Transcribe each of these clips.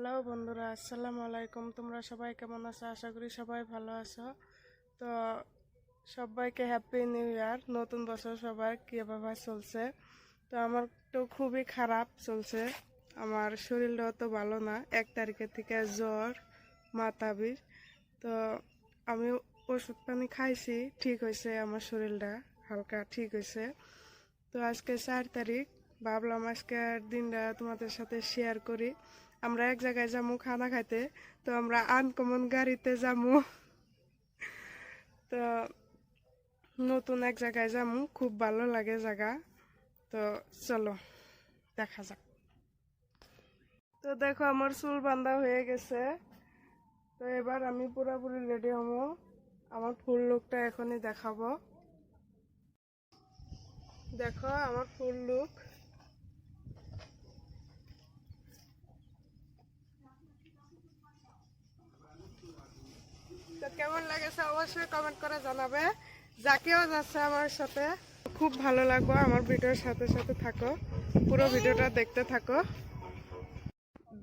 Hello বন্ধুরা, আসসালামু আলাইকুম। তোমরা সবাই কেমন আছো? আশা করি সবাই ভালো আছো। তো সবাইকে হ্যাপি নিউ ইয়ার। নতুন বছর সবার কীভাবে চলছে? তো আমার তো খুবই খারাপ চলছে। আমার শরীরটাও তো ভালো না। 1 তারিখের থেকে জ্বর, মাথা বিষ। তো আমি ওষুধ পানি খাইছি, ঠিক হয়েছে, আমার শরীরটা হালকা ঠিক হয়েছে। তো আজকে 4 তারিখ, ভাবলাম আজকের দিনটা তোমাদের সাথে শেয়ার করি। আমরা এক জায়গায় যাবো খানা খাইতে। তো আমরা আনকমন গাড়িতে যাবো। তো নতুন এক জায়গায় যাবো, খুব ভালো লাগে জায়গা। তো চলো দেখা যাক। তো দেখো আমার চুল বাঁধা হয়ে গেছে। তো এবার আমি পুরোপুরি রেডি হবো। আমার ফুল লুকটা এখনই দেখাবো। দেখো আমার ফুল লুক। তো কেমন লাগেছে অবশ্যই কমেন্ট করে জানাবে। যাকেও যাচ্ছে আমার সাথে খুব ভালো লাগবে। আমার ভিডিওর সাথে সাথে থাকো, পুরো ভিডিওটা দেখতে থাকো।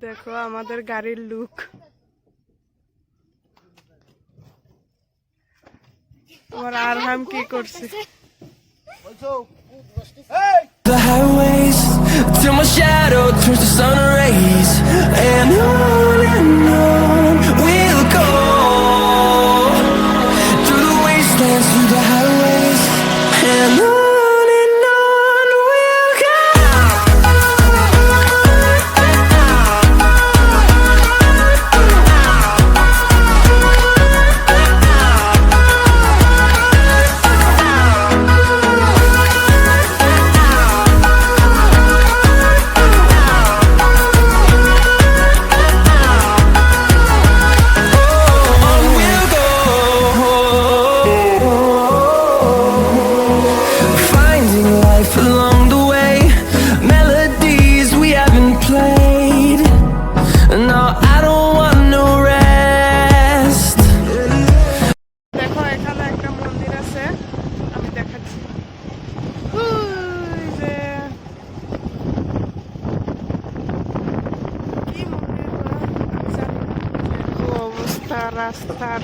দেখো আমাদের গাড়ির লুক। আমার আরহাম কি করছে? The highways till my shadow turns to sun rays, and on we'll go through the wastelands, through the highways, and on we'll go. Along the way, melodies we haven't played. No, I don't want no rest. দেখো এখানে একটা মন্দির আছে, আমি দেখাচ্ছি। ওই যে কি মন্দির বা? আমি জানি না। দেখো অবস্থা রাস্তার।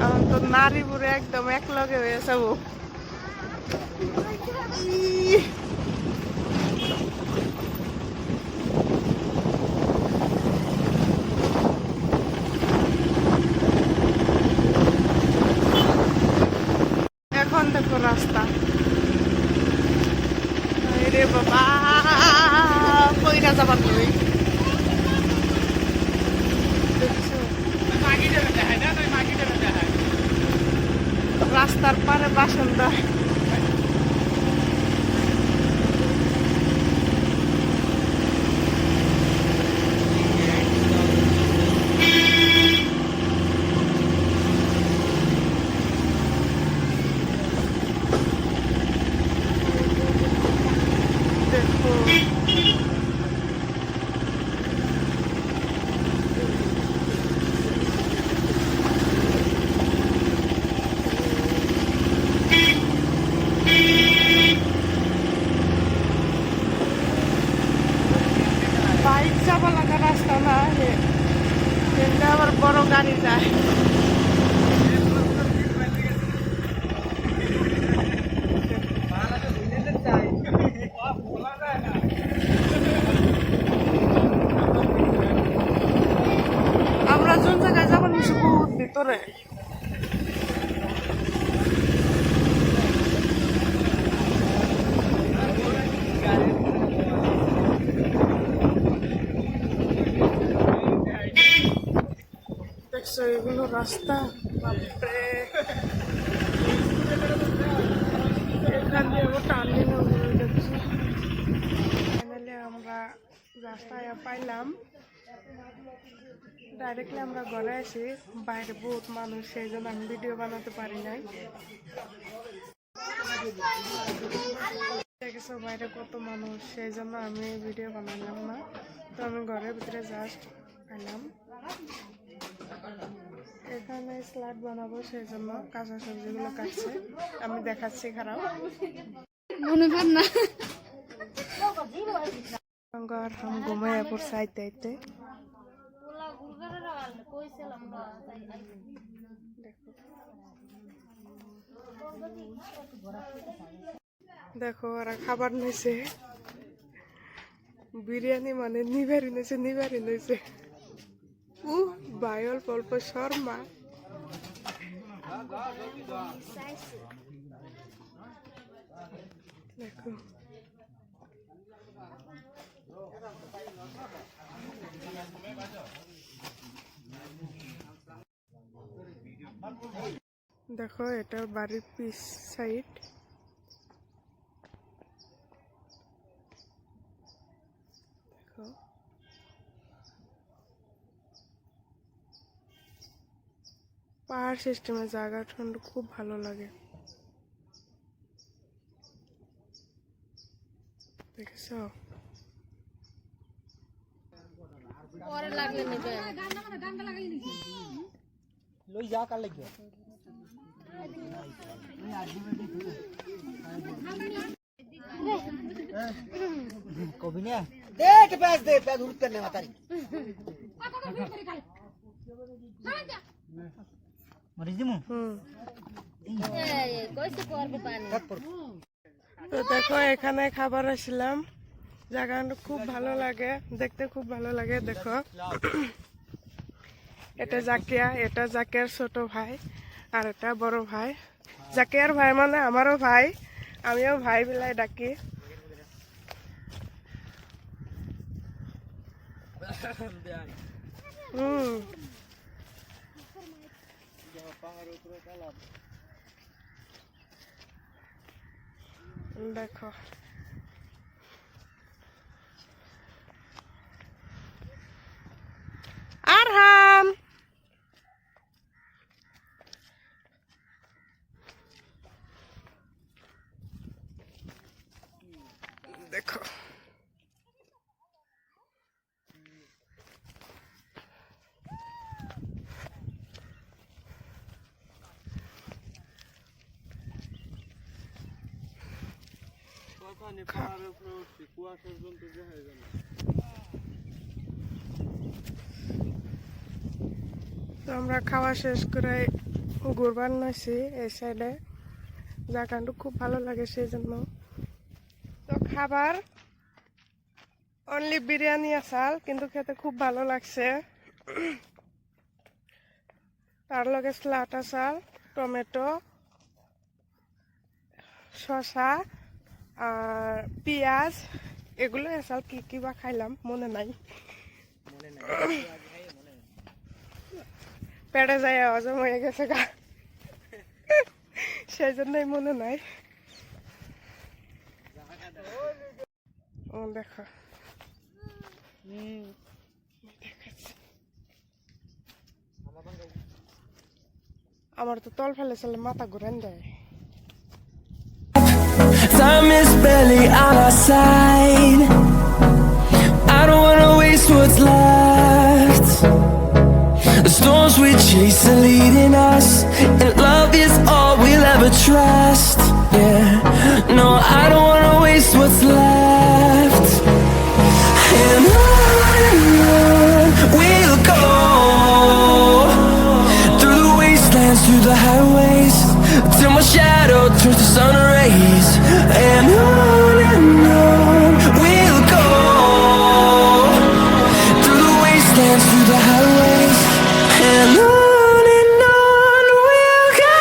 আমার তো নারী বুড়ে একদম এক লগে হয়ে যাবো। এখন দেখো রাস্তা। রে বাবা, কইরা যাবার তুই? রাস্তার পারে বাসিন্দা। দেখো বাইক যাওয়া লাগা রাস্তা না, এটা আবার বড় গাড়ি যায়। আমরা কোন জায়গায় যাবো নিচে বহুত ভিতরে। দেখছো এগুলো রাস্তা? বাপরে, এখান দিয়ে আবার টার্নিং হয়ে যাচ্ছে। ফাইনালি আমরা রাস্তায় পাইলাম। ডাইরেক্টলি আমরা ঘরে আসি। বাইরে বহুত মানুষ, সেই জন্য আমি ভিডিও বানাতে পারি নাই। দেখেছো বাইরে কত মানুষ, সেই জন্য আমি ভিডিও বানালাম না। তো আমি ঘরের ভিতরে জাস্ট পাইলাম। এখানে স্যালাড বানাবো, সেই জন্য কাঁচা সবজিগুলো কাটছে। আমি দেখাচ্ছি, খারাপ আর हम घूमे पड़ছে আইতে আইতে। দেখো ওরা খাবার নিয়েছে, বিরিয়ানি মানে নিবারি নিয়েছে। ভাই অল্প অল্প শর্মা। দেখো দেখো এটা বাড়ির পিস সাইড। দেখো পাহাড় সিস্টেমের জায়গাটা খুব ভালো লাগে, দেখেছ? তো দেখো এখানে খাবার আসলাম, জায়গাটা খুব ভালো লাগে, দেখতে খুব ভালো লাগে। দেখো এটা জাকিয়ার ছোট ভাই আর এটা বড় ভাই। জাকিয়ার ভাই মানে আমারও ভাই, আমিও ভাই বিলাই ডাকি। দেখো আরহাম, দেখো তো আমরা খাওয়া শেষ করে ঘুরবার নাইছি এই সাইডে, জায়গাটা খুব ভালো লাগে সেই জন্য। তো খাবার অনলি বিরিয়ানি আসাল, কিন্তু খেতে খুব ভালো লাগছে। তার লগে স্যালাড আসাল, টমেটো, শসা আর পেঁয়াজ, এগুলো আসাল। কি বা খাইলাম মনে নাই, পেটে যায় হজম হয়ে গেছে গা, সেই জন্যই মনে নাই। ও দেখো আমার তো তল ফেলে চলে মাথা ঘুরেন দেয়। Time is barely on our side. I don't wanna waste what's left. The storms we chase are leading us, and love is all we'll ever trust. Yeah, no, I don't wanna waste what's left. And on we'll go, through the wastelands, through the highways, till my shadow turns to sun rays. And on we'll go, through the wastelands, through the highways, and on we'll go.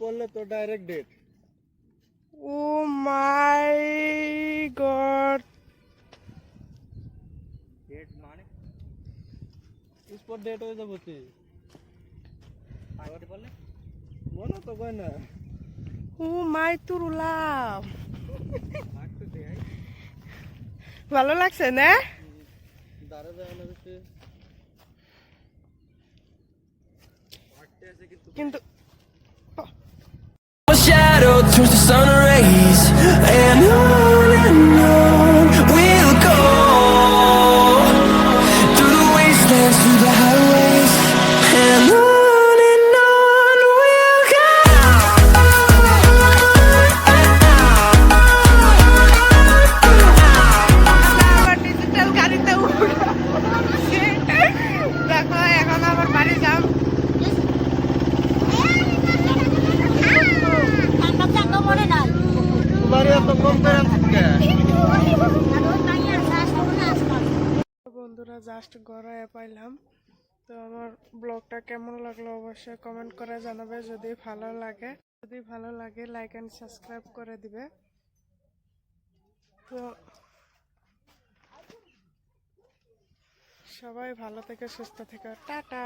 পড়লে তো direct date. ও মাই god, date মানে spot date হয়ে যাবে কি? আগে বললে মনে তো কই না। ও মাই তুরুলা, থাকতে দেই ভালো লাগছে না? দাঁড়া যায় না বেশি থাকতে আছে কিন্তু কিন্তু A shadow turns to sun rays, and on we'll go through the wastelands, through the highways, and on we'll go. আবার ডিজিটাল গাড়িতে উঠছি। দেখো এখন আবার বাড়ি যাম। বাড়ি এত কম করে থাকে। বন্ধুরা জাস্ট ঘরে পাইলাম। তো আমার ব্লগটা কেমন লাগলো অবশ্যই কমেন্ট করে জানাবে। যদি ভালো লাগে লাইক এন্ড সাবস্ক্রাইব করে দিবে। তো সবাই ভালো থেকে সুস্থ থেকে টাটা।